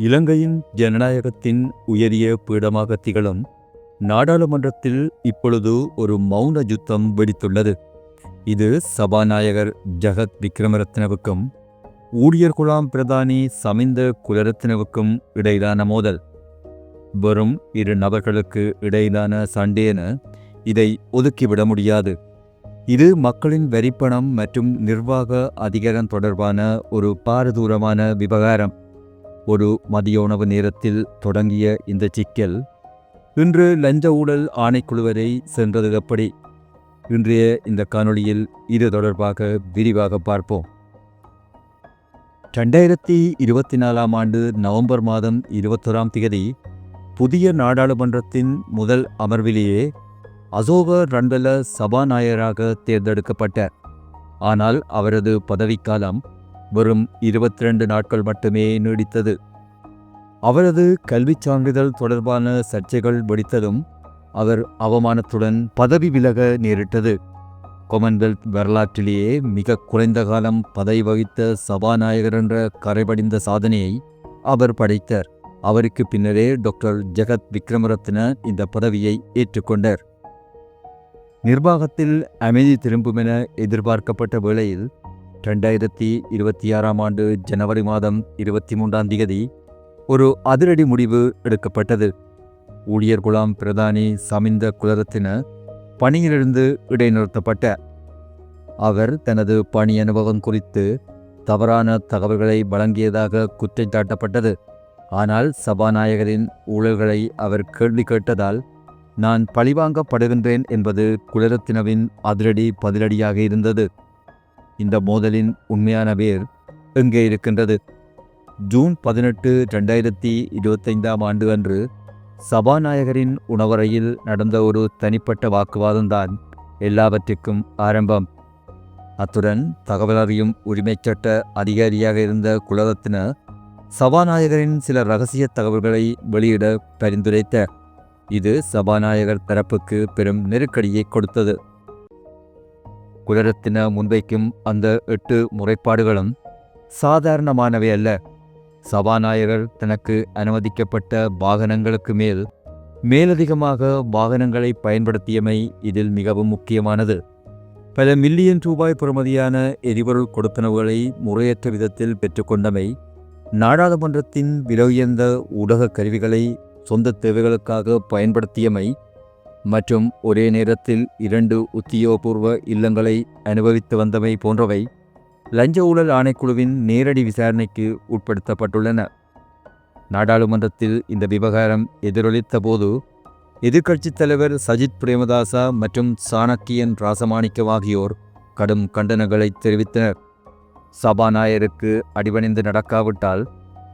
இலங்கையின் ஜனநாயகத்தின் உயரிய பீடமாக திகழும் நாடாளுமன்றத்தில் இப்பொழுது ஒரு மௌன யுத்தம் வெடித்துள்ளது. இது சபாநாயகர் ஜகத் விக்ரமரத்னவுக்கும் ஊழியர் குழாம் பிரதானி சமிந்த குலரத்னவுக்கும் இடையிலான மோதல். வெறும் இரு நபர்களுக்கு இடையிலான சண்டேன இதை ஒதுக்கிவிட முடியாது. இது மக்களின் வரிப்பணம் மற்றும் நிர்வாக அதிகாரம் தொடர்பான ஒரு பாரதூரமான விவகாரம். ஒரு மதிய உணவு நேரத்தில் தொடங்கிய இந்த சிக்கல் இன்று லஞ்ச ஊழல் ஆணைக்குழு வரை சென்றது எப்படி? இன்றைய இந்த காணொளியில் இது தொடர்பாக விரிவாக பார்ப்போம். 2024 ஆண்டு நவம்பர் மாதம் 21ஆம் தேதி புதிய நாடாளுமன்றத்தின் முதல் அமர்விலேயே அசோக ரண்டல சபாநாயகராக தேர்ந்தெடுக்கப்பட்டார். ஆனால் அவரது பதவிக்காலம் வெறும் 22 நாட்கள் மட்டுமே நீடித்தது. அவரது கல்விச் சான்றிதழ் தொடர்பான சர்ச்சைகள் வெடித்ததும் அவர் அவமானத்துடன் பதவி விலக நேரிட்டது. காமன்வெல்த் வரலாற்றிலேயே மிக குறைந்த காலம் பதவி வகித்த சபாநாயகர் என்ற கரைபடிந்த சாதனையை அவர் படைத்தார். அவருக்கு பின்னரே டாக்டர் ஜகத் விக்ரமரத்ன இந்த பதவியை ஏற்றுக்கொண்டார். நிர்வாகத்தில் அமைதி திரும்பும் என எதிர்பார்க்கப்பட்ட வேளையில் 2026ஆம் ஆண்டு ஜனவரி மாதம் 23ஆம் தேதி ஒரு அதிரடி முடிவு எடுக்கப்பட்டது. ஊழியர் குழாம் பிரதானி சமிந்த குலரத்ன பணியிலிருந்து இடைநிறுத்தப்பட்டார். அவர் தனது பணி அனுபவம் குறித்து தவறான தகவல்களை வழங்கியதாக குற்றம் சாட்டப்பட்டது. ஆனால் சபாநாயகரின் ஊழல்களை அவர் கேள்வி கேட்டதால் நான் பழிவாங்கப்படுகின்றேன் என்பது குலரத்னவின் அதிரடி பதிலடியாக இருந்தது. இந்த மோதலின் உண்மையான வேர் எங்கே இருக்கின்றது? ஜூன் 18, 2025ஆம் ஆண்டு அன்று சபாநாயகரின் உணவறையில் நடந்த ஒரு தனிப்பட்ட வாக்குவாதம்தான் எல்லாவற்றிற்கும் ஆரம்பம். அத்துடன் தகவல் அறியும் உரிமைச் சட்ட அதிகாரியாக இருந்த குலரத்ன சபாநாயகரின் சில இரகசிய தகவல்களை வெளியிட பரிந்துரைத்தார். இது சபாநாயகர் தரப்புக்கு பெரும் நெருக்கடியை கொடுத்தது. குலரத்ன முன்வைக்கும் அந்த 8 முறைப்பாடுகளும் சாதாரணமானவை அல்ல. சபாநாயகர் தனக்கு அனுமதிக்கப்பட்ட வாகனங்களுக்கு மேலதிகமாக வாகனங்களை பயன்படுத்தியமை இதில் மிகவும் முக்கியமானது. பல மில்லியன் ரூபாய் பெறுமதியான எரிபொருள் கொடுப்பனவுகளை முறையற்ற விதத்தில் பெற்றுக்கொண்டமை, நாடாளுமன்றத்தின் விலையுயர்ந்த ஊடக கருவிகளை சொந்த தேவைகளுக்காக பயன்படுத்தியமை மற்றும் ஒரே நேரத்தில் 2 உத்தியோகபூர்வ இல்லங்களை அனுபவித்து வந்தமை போன்றவை லஞ்ச ஊழல் ஆணைக்குழுவின் நேரடி விசாரணைக்கு உட்படுத்தப்பட்டுள்ளன. நாடாளுமன்றத்தில் இந்த விவகாரம் எதிரொலித்த போது எதிர்க்கட்சித் தலைவர் சஜித் பிரேமதாசா மற்றும் சாணக்கியன் ராசமாணிக்கம் ஆகியோர் கடும் கண்டனங்களை தெரிவித்தனர். சபாநாயகருக்கு அடிபணிந்து நடக்காவிட்டால்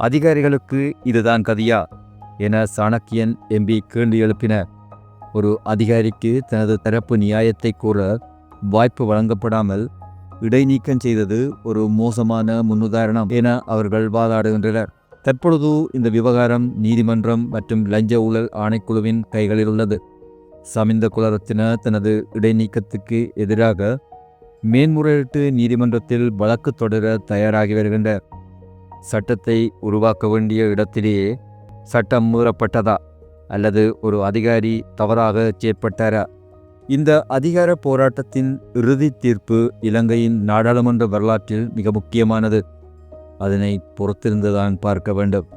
அதிகாரிகளுக்கு இதுதான் கதியா என சாணக்கியன் எம்பி கேள்வி எழுப்பினர். ஒரு அதிகாரிக்கு தனது தரப்பு நியாயத்தை கூற வாய்ப்பு வழங்கப்படாமல் இடைநீக்கம் செய்தது ஒரு மோசமான முன்னுதாரணம் என அவர்கள் வாதாடுகின்றனர். தற்பொழுது இந்த விவகாரம் நீதிமன்றம் மற்றும் லஞ்ச ஊழல் ஆணைக்குழுவின் கைகளில் உள்ளது. சமிந்த குலரத்ன தனது இடைநீக்கத்துக்கு எதிராக மேன்முறையீட்டு நீதிமன்றத்தில் வழக்கு தொடர தயாராகி வருகின்றார். சட்டத்தை உருவாக்க வேண்டிய இடத்திலேயே சட்டம் மீறப்பட்டதா அல்லது ஒரு அதிகாரி தவறாக செயற்பட்டாரா? இந்த அதிகார போராட்டத்தின் இறுதி தீர்ப்பு இலங்கையின் நாடாளுமன்ற வரலாற்றில் மிக முக்கியமானது. அதனை பொறுத்திருந்துதான் பார்க்க வேண்டும்.